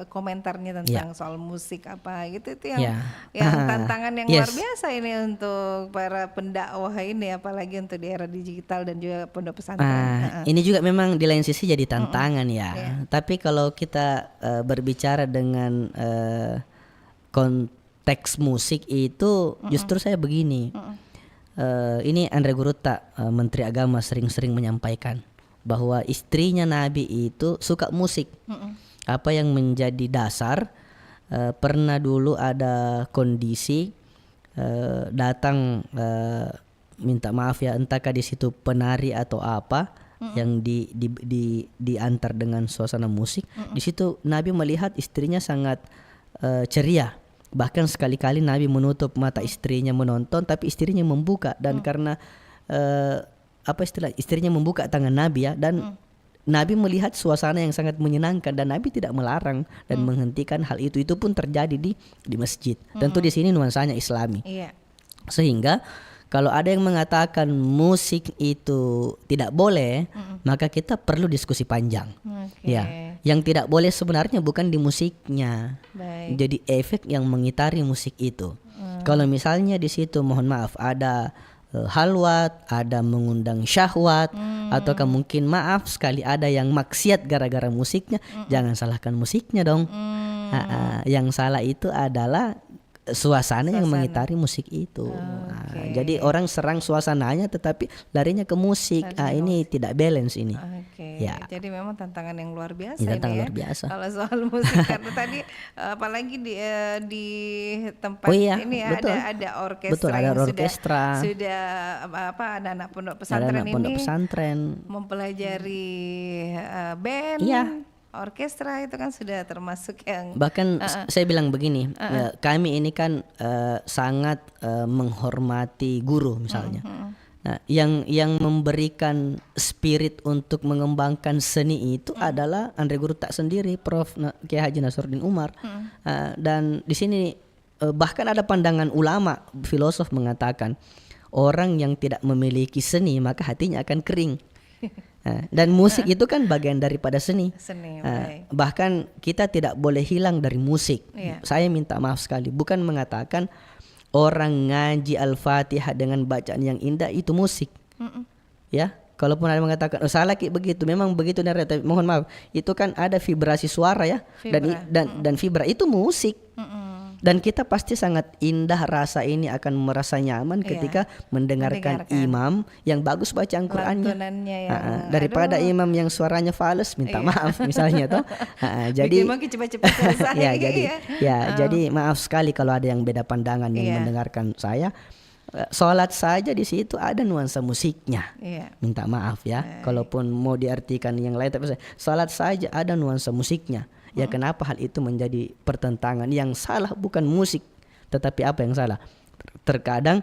komentarnya tentang soal musik apa gitu, itu yang tantangan yang luar biasa ini untuk para pendakwah ini, apalagi untuk di era digital dan juga pondok pesantren. Ini juga memang di lain sisi jadi tantangan ya. Tapi kalau kita berbicara dengan konteks musik itu justru saya begini. Ini Andre Gurutta, Menteri Agama, sering-sering menyampaikan bahwa istrinya Nabi itu suka musik. Apa yang menjadi dasar, pernah dulu ada kondisi datang minta maaf ya, entahkah di situ penari atau apa yang diantar dengan suasana musik. Di situ Nabi melihat istrinya sangat ceria. Bahkan sekali-kali Nabi menutup mata istrinya menonton, tapi istrinya membuka, dan karena istrinya membuka tangan Nabi ya, dan Nabi melihat suasana yang sangat menyenangkan dan Nabi tidak melarang dan menghentikan hal itu. Itu pun terjadi di masjid. Tentu di sini nuansanya Islami. Sehingga kalau ada yang mengatakan musik itu tidak boleh, maka kita perlu diskusi panjang. Ya, yang tidak boleh sebenarnya bukan di musiknya. Jadi efek yang mengitari musik itu. Kalau misalnya di situ mohon maaf ada halwat, ada mengundang syahwat, ataukah mungkin maaf sekali ada yang maksiat gara-gara musiknya, jangan salahkan musiknya dong. Yang salah itu adalah suasana yang mengitari musik itu. Jadi orang serang suasananya tetapi larinya ke musik. Ini tidak balance ini. Jadi memang tantangan yang luar biasa ini ini luar biasa. Kalau soal musik karena tadi apalagi di tempat ini betul. ada orkestra, betul, ada orkestra. Sudah anak-anak pondok pesantren mempelajari band. Orkestra itu kan sudah termasuk yang bahkan saya bilang begini, kami ini kan sangat menghormati guru misalnya. Nah, yang memberikan spirit untuk mengembangkan seni itu adalah Andre Gurutta sendiri, Prof. Kiai Haji Nasruddin Umar. Dan di sini bahkan ada pandangan ulama, filosof mengatakan orang yang tidak memiliki seni maka hatinya akan kering. Dan musik itu kan bagian daripada seni. Bahkan kita tidak boleh hilang dari musik. Saya minta maaf sekali, bukan mengatakan orang ngaji Al-Fatihah dengan bacaan yang indah itu musik. Ya, kalaupun ada mengatakan salah begitu, memang begitu, tapi mohon maaf, itu kan ada vibrasi suara ya, dan vibra itu musik. Dan kita pasti sangat indah rasa ini akan merasa nyaman ketika mendengarkan imam yang bagus bacaan Qur'annya. Daripada imam yang suaranya fals, minta maaf misalnya toh. Jadi jadi maaf sekali kalau ada yang beda pandangan yang mendengarkan saya. Sholat saja di situ ada nuansa musiknya. Minta maaf ya. Kalaupun mau diartikan yang lain, tapi sholat saja ada nuansa musiknya. Ya, kenapa hal itu menjadi pertentangan? Yang salah bukan musik, tetapi apa yang salah? Terkadang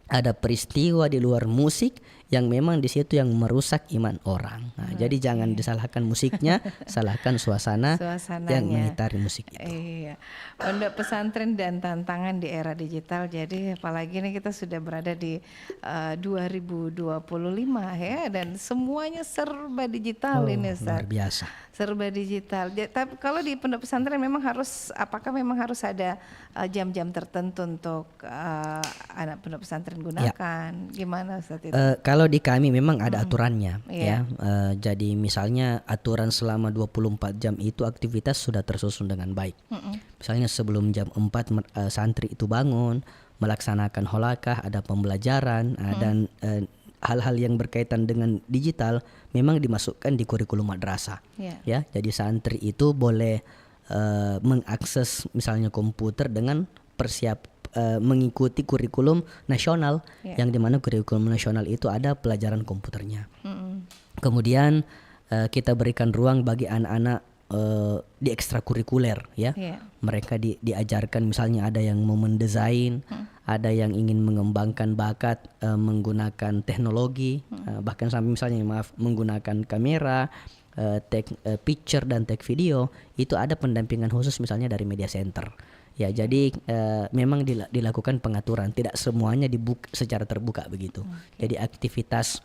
ada peristiwa di luar musik yang memang di situ yang merusak iman orang. Nah, jadi jangan disalahkan musiknya, salahkan suasana Suasananya. yang mengitari musik itu. Iya, pondok pesantren dan tantangan di era digital. Jadi apalagi nih kita sudah berada di 2025 ya, dan semuanya serba digital ini, Ustaz. Luar biasa. Serba digital. Tapi kalau di pondok pesantren memang apakah memang harus ada jam-jam tertentu untuk anak pondok pesantren gunakan? Gimana Ustaz itu? Kalau di kami memang ada aturannya Iya. ya. Jadi misalnya aturan selama 24 jam itu aktivitas sudah tersusun dengan baik. Misalnya sebelum jam 4 santri itu bangun, melaksanakan holakah, ada pembelajaran dan hal-hal yang berkaitan dengan digital memang dimasukkan di kurikulum madrasah. Iya. Ya, jadi santri itu boleh mengakses misalnya komputer dengan mengikuti kurikulum nasional, yang dimana kurikulum nasional itu ada pelajaran komputernya. Kemudian kita berikan ruang bagi anak-anak di ekstrakurikuler ya. Mereka diajarkan misalnya ada yang mau mendesain, ada yang ingin mengembangkan bakat menggunakan teknologi, bahkan sampai misalnya menggunakan kamera, picture dan take video, itu ada pendampingan khusus misalnya dari media center. Ya, jadi memang dilakukan pengaturan, tidak semuanya secara terbuka begitu. Jadi aktivitas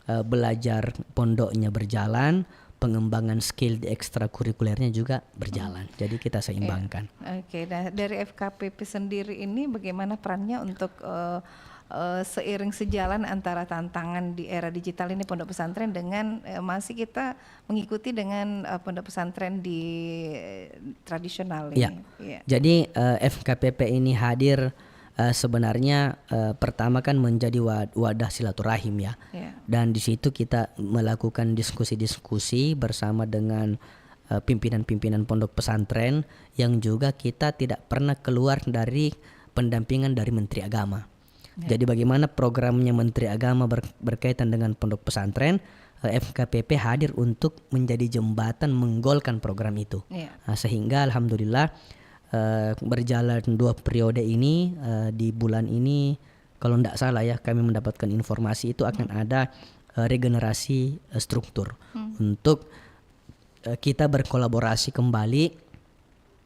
belajar pondoknya berjalan, pengembangan skill di ekstrakurikulernya juga berjalan. Jadi kita seimbangkan. Oke, nah dari FKPP sendiri ini bagaimana perannya untuk seiring sejalan antara tantangan di era digital ini pondok pesantren dengan masih kita mengikuti dengan pondok pesantren di tradisional ini. Ya. Jadi FKPP ini hadir sebenarnya pertama kan menjadi wadah silaturahim ya. Dan di situ kita melakukan diskusi-diskusi bersama dengan pimpinan-pimpinan pondok pesantren yang juga kita tidak pernah keluar dari pendampingan dari Menteri Agama. Jadi bagaimana programnya Menteri Agama berkaitan dengan pondok pesantren, FKPP hadir untuk menjadi jembatan menggolkan program itu. Sehingga alhamdulillah berjalan 2 periode ini, di bulan ini kalau tidak salah ya kami mendapatkan informasi itu akan ada regenerasi struktur untuk kita berkolaborasi kembali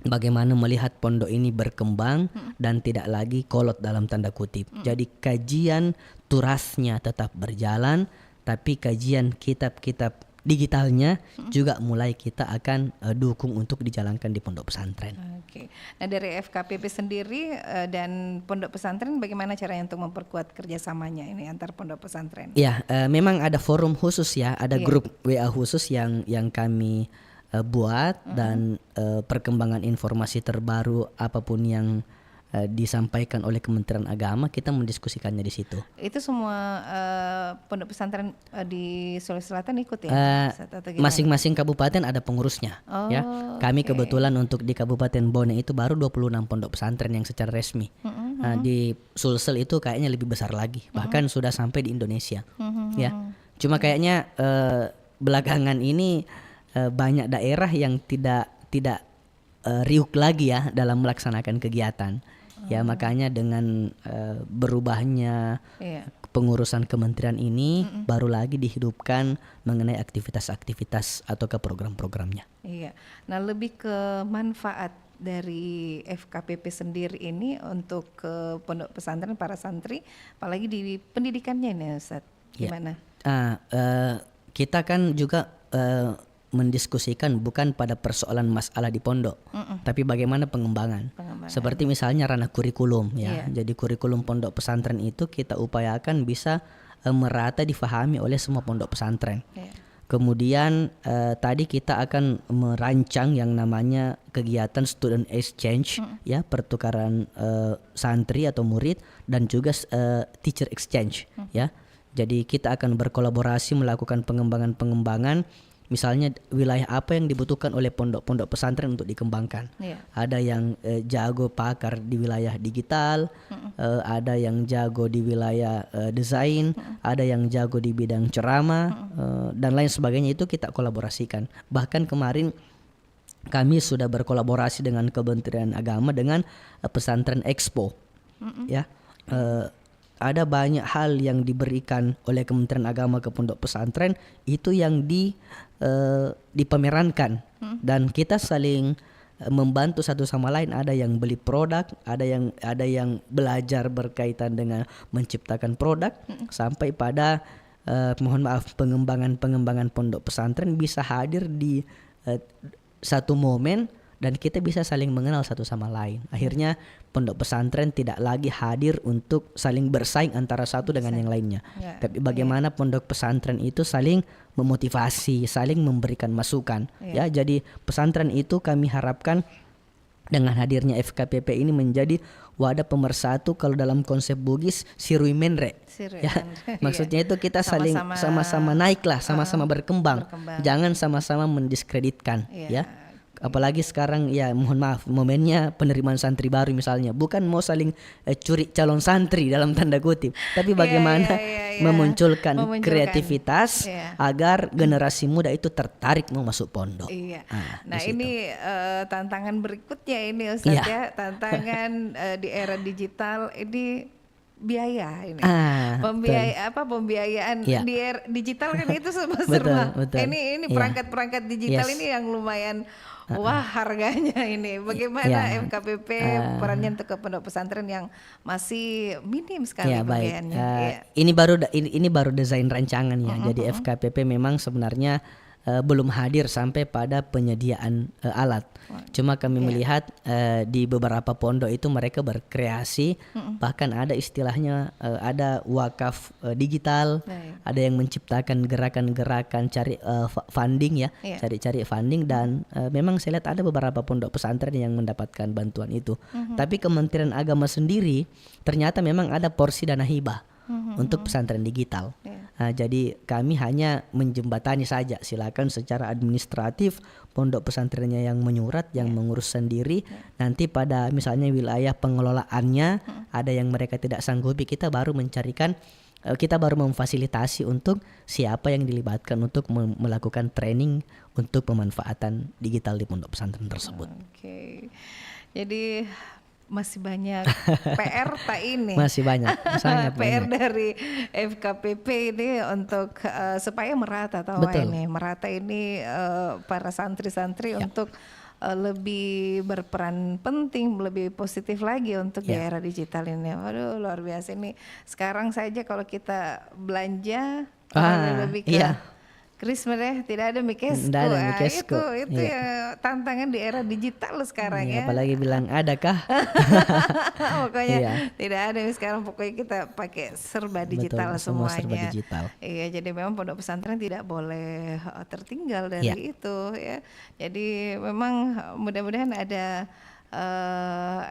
bagaimana melihat pondok ini berkembang dan tidak lagi kolot dalam tanda kutip. Jadi kajian turasnya tetap berjalan, tapi kajian kitab-kitab digitalnya juga mulai kita akan dukung untuk dijalankan di pondok pesantren. Oke. Nah dari FKPP sendiri dan pondok pesantren bagaimana caranya untuk memperkuat kerjasamanya ini antar pondok pesantren? Ya, memang ada forum khusus ya, ada grup WA khusus yang kami buat dan perkembangan informasi terbaru apapun yang disampaikan oleh Kementerian Agama kita mendiskusikannya di situ. Itu semua pondok pesantren di Sulawesi Selatan ikut ya? Masing-masing kabupaten ada pengurusnya. Ya, kami kebetulan untuk di Kabupaten Bone itu baru 26 pondok pesantren yang secara resmi. Di Sulsel itu kayaknya lebih besar lagi, bahkan sudah sampai di Indonesia. Ya, cuma kayaknya belakangan ini banyak daerah yang tidak riuk lagi ya dalam melaksanakan kegiatan. Ya, makanya dengan berubahnya pengurusan kementerian ini baru lagi dihidupkan mengenai aktivitas-aktivitas atau ke program-programnya. Iya. Nah, lebih ke manfaat dari FKPP sendiri ini untuk ke pondok pesantren para santri, apalagi di pendidikannya ini, Ustaz. Gimana? Kita kan juga mendiskusikan bukan pada persoalan masalah di pondok, tapi bagaimana pengembangan. Seperti misalnya ranah kurikulum ya. Jadi kurikulum pondok pesantren itu kita upayakan bisa merata difahami oleh semua pondok pesantren. Kemudian tadi kita akan merancang yang namanya kegiatan student exchange ya, pertukaran santri atau murid dan juga teacher exchange ya. Jadi kita akan berkolaborasi melakukan pengembangan misalnya wilayah apa yang dibutuhkan oleh pondok-pondok pesantren untuk dikembangkan. Ada yang jago pakar di wilayah digital, ada yang jago di wilayah desain, ada yang jago di bidang ceramah dan lain sebagainya, itu kita kolaborasikan. Bahkan kemarin kami sudah berkolaborasi dengan Kementerian Agama dengan pesantren Expo. Ya. ada banyak hal yang diberikan oleh Kementerian Agama ke pondok pesantren itu yang dipamerankan dan kita saling membantu satu sama lain. Ada yang beli produk, ada yang belajar berkaitan dengan menciptakan produk sampai pada mohon maaf pengembangan pondok pesantren bisa hadir di satu momen dan kita bisa saling mengenal satu sama lain. Akhirnya pondok pesantren tidak lagi hadir untuk saling bersaing antara satu dengan yang lainnya. Tapi bagaimana pondok pesantren itu saling memotivasi, saling memberikan masukan. Ya, jadi pesantren itu kami harapkan dengan hadirnya FKPP ini menjadi wadah pemersatu kalau dalam konsep Bugis sirui menre. Ya, maksudnya itu kita saling sama-sama naik lah, sama-sama berkembang. Jangan sama-sama mendiskreditkan, ya. Apalagi sekarang ya mohon maaf momennya penerimaan santri baru misalnya, bukan mau saling curi calon santri dalam tanda kutip, tapi bagaimana memunculkan kreativitas agar generasi muda itu tertarik mau masuk pondok. Nah ini tantangan berikutnya ini Ustadz ya, tantangan di era digital ini biaya ini. Pembiayaan di era digital kan itu serba. Ini perangkat-perangkat digital ini yang lumayan wah harganya ini. Bagaimana FKPP perannya untuk ke pondok pesantren yang masih minim sekali pembiayaannya. Ini baru desain rancangan ya. Jadi FKPP memang sebenarnya belum hadir sampai pada penyediaan alat. Cuma kami melihat di beberapa pondok itu mereka berkreasi, bahkan ada istilahnya ada wakaf digital, ada yang menciptakan gerakan-gerakan cari funding ya, cari funding dan memang saya lihat ada beberapa pondok pesantren yang mendapatkan bantuan itu. Tapi Kementerian Agama sendiri ternyata memang ada porsi dana hibah untuk pesantren digital. Jadi kami hanya menjembatani saja, silakan secara administratif pondok pesantrennya yang menyurat, yang mengurus sendiri. Nanti pada misalnya wilayah pengelolaannya ada yang mereka tidak sanggupi, kita baru memfasilitasi untuk siapa yang dilibatkan untuk melakukan training untuk pemanfaatan digital di pondok pesantren tersebut. Jadi masih banyak PR tak ini. Masih banyak, sangat PR banyak. dari FKPP ini untuk supaya merata merata ini para santri-santri untuk lebih berperan penting, lebih positif lagi untuk di era digital ini. Waduh luar biasa ini. Sekarang saja kalau kita belanja lebih ke Krisma deh, tidak ada Mikesco. Itu ya tantangan di era digital sekarang ya. Apalagi bilang adakah? Pokoknya tidak ada sekarang, pokoknya kita pakai serba digital. Betul, semua semuanya. serba digital. Iya, jadi memang pondok pesantren tidak boleh tertinggal dari itu ya. Jadi memang mudah-mudahan ada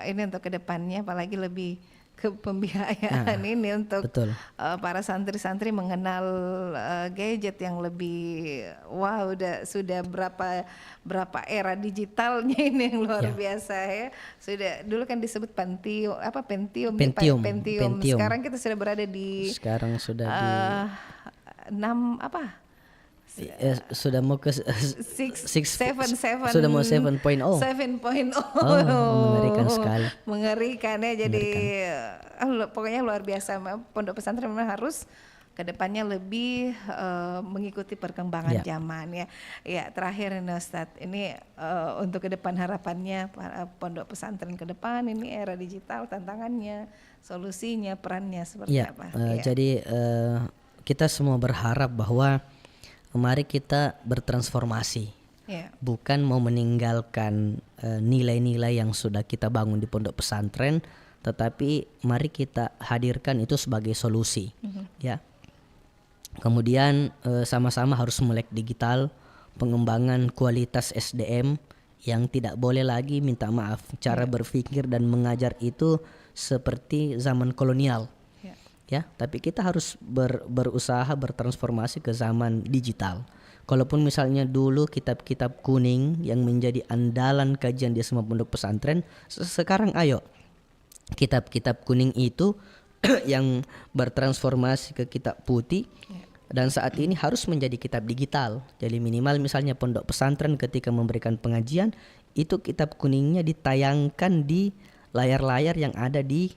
ini untuk kedepannya, apalagi lebih ke pembiayaan ini untuk para santri-santri mengenal gadget yang lebih sudah berapa era digitalnya ini yang luar biasa ya. Sudah dulu kan disebut Pentium. Sekarang kita sudah berada di sudah mau ke 7.0. Sudah mau 7.0. Mengerikan sekali. Mengerikan ya, jadi pokoknya luar biasa. Pondok pesantren memang harus kedepannya lebih mengikuti perkembangan zaman ya. Ya terakhir ini Ustadz, ini untuk ke depan harapannya para pondok pesantren ke depan ini era digital, tantangannya, solusinya, perannya seperti apa? Jadi kita semua berharap bahwa mari kita bertransformasi, bukan mau meninggalkan nilai-nilai yang sudah kita bangun di pondok pesantren, tetapi mari kita hadirkan itu sebagai solusi, ya. Kemudian sama-sama harus melek digital, pengembangan kualitas SDM yang tidak boleh lagi minta maaf cara berpikir dan mengajar itu seperti zaman kolonial. Ya, tapi kita harus berusaha bertransformasi ke zaman digital. Kalaupun misalnya dulu kitab-kitab kuning yang menjadi andalan kajian di semua pondok pesantren, sekarang ayo kitab-kitab kuning itu yang bertransformasi ke kitab putih dan saat ini harus menjadi kitab digital. Jadi minimal misalnya pondok pesantren ketika memberikan pengajian itu kitab kuningnya ditayangkan di layar-layar yang ada di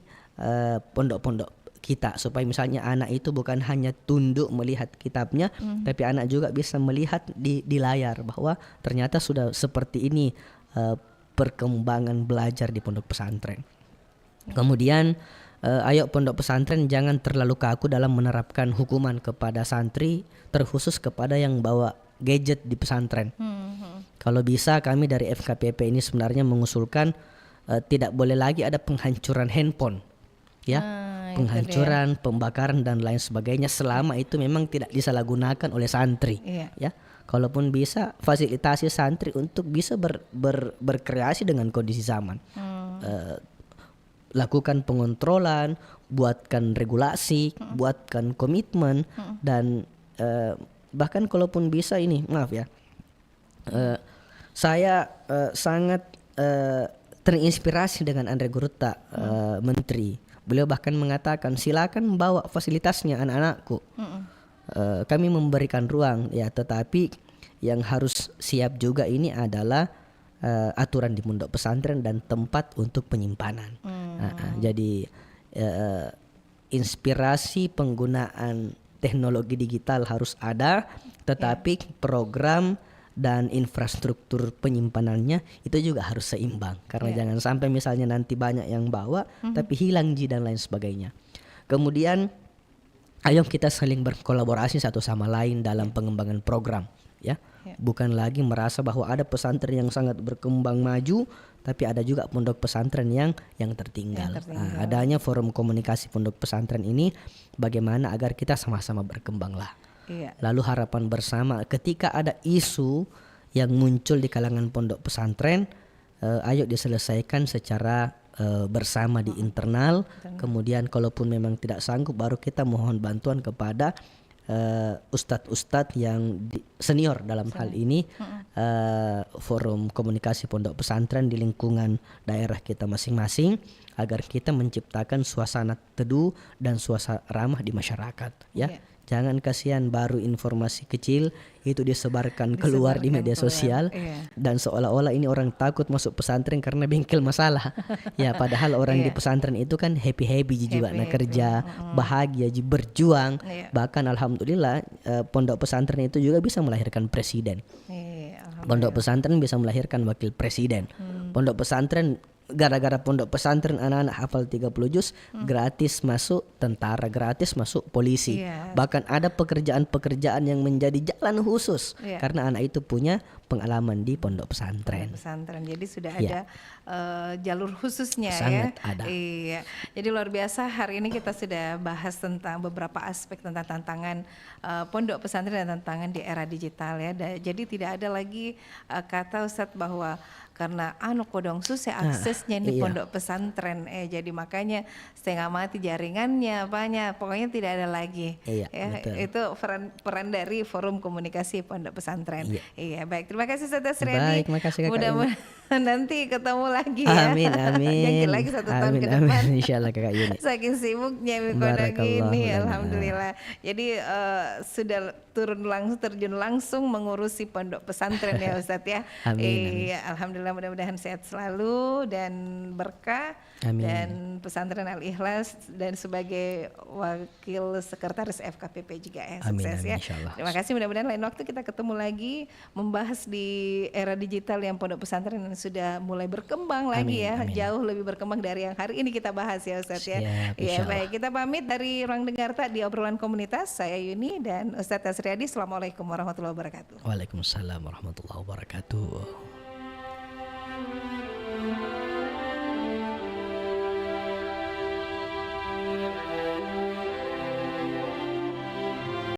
pondok-pondok kita, supaya misalnya anak itu bukan hanya tunduk melihat kitabnya, tapi anak juga bisa melihat di layar bahwa ternyata sudah seperti ini perkembangan belajar di pondok pesantren. Kemudian ayo pondok pesantren jangan terlalu kaku dalam menerapkan hukuman kepada santri, terkhusus kepada yang bawa gadget di pesantren. Kalau bisa kami dari FKPP ini sebenarnya mengusulkan tidak boleh lagi ada penghancuran handphone, ya, penghancuran, pembakaran dan lain sebagainya selama itu memang tidak disalahgunakan oleh santri, ya. Kalaupun bisa fasilitasi santri untuk bisa berkreasi dengan kondisi zaman. Lakukan pengontrolan, buatkan regulasi, buatkan komitmen, dan bahkan kalaupun bisa ini, maaf ya, saya sangat terinspirasi dengan Andre Guruta, Menteri. Beliau bahkan mengatakan silakan bawa fasilitasnya anak-anakku. Kami memberikan ruang, ya, tetapi yang harus siap juga ini adalah aturan di pondok pesantren dan tempat untuk penyimpanan. Jadi inspirasi penggunaan teknologi digital harus ada, tetapi program dan infrastruktur penyimpanannya itu juga harus seimbang, karena jangan sampai misalnya nanti banyak yang bawa tapi hilang dan lain sebagainya. Kemudian ayo kita saling berkolaborasi satu sama lain dalam pengembangan program, ya. Bukan lagi merasa bahwa ada pesantren yang sangat berkembang maju tapi ada juga pondok pesantren yang tertinggal. Adanya forum komunikasi pondok pesantren ini bagaimana agar kita sama-sama berkembang lah. Lalu harapan bersama ketika ada isu yang muncul di kalangan pondok pesantren, ayo diselesaikan secara bersama di internal. Kemudian kalaupun memang tidak sanggup, baru kita mohon bantuan kepada ustadz-ustadz yang senior dalam hal ini, forum komunikasi pondok pesantren di lingkungan daerah kita masing-masing, agar kita menciptakan suasana teduh dan suasana ramah di masyarakat, ya. Jangan kasihan baru informasi kecil itu disebarkan keluar di media sosial, dan seolah-olah ini orang takut masuk pesantren karena bengkel masalah. Ya, padahal orang di pesantren itu kan happy juga, nah kerja bahagia, berjuang. Bahkan alhamdulillah pondok pesantren itu juga bisa melahirkan presiden. Pondok pesantren bisa melahirkan wakil presiden. Pondok pesantren, gara-gara pondok pesantren anak-anak hafal 30 juz, gratis masuk tentara, gratis masuk polisi. Bahkan ada pekerjaan-pekerjaan yang menjadi jalan khusus karena anak itu punya pengalaman di pondok pesantren. Jadi sudah ada jalur khususnya. Sangat ada. Iya. Jadi luar biasa, hari ini kita sudah bahas tentang beberapa aspek tentang tantangan pondok pesantren dan tantangan di era digital, ya. Jadi tidak ada lagi kata Ustadz bahwa karena kodong susah aksesnya di pondok pesantren, jadi makanya setengah mati jaringannya banyak, pokoknya tidak ada lagi. Itu peran dari forum komunikasi pondok pesantren. Baik, terima kasih Ustadz Asriadi. Baik, makasih Kakak. Mudah-mudahan nanti ketemu lagi, ya. Amin. Janji lagi 1 tahun ke depan. Insyaallah Kakak Yuni. Saking sibuknya Mikoda gini, alhamdulillah. Jadi sudah terjun langsung mengurusi pondok pesantren, ya Ustadz, ya. Amin. Alhamdulillah, mudah-mudahan sehat selalu dan berkah. Amin. Dan pesantren Al-Ikhlas dan sebagai wakil sekretaris FKPP juga, sukses, ya. Terima kasih, mudah-mudahan lain waktu kita ketemu lagi membahas di era digital yang pondok pesantren yang sudah mulai berkembang lagi, ya. Jauh lebih berkembang dari yang hari ini kita bahas, ya Ustadz, ya. Baik, kita pamit dari Ruang Dengar Tak di obrolan komunitas. Saya Yuni dan Ustadz Asriadi. Assalamualaikum warahmatullahi wabarakatuh. Waalaikumsalam warahmatullahi wabarakatuh.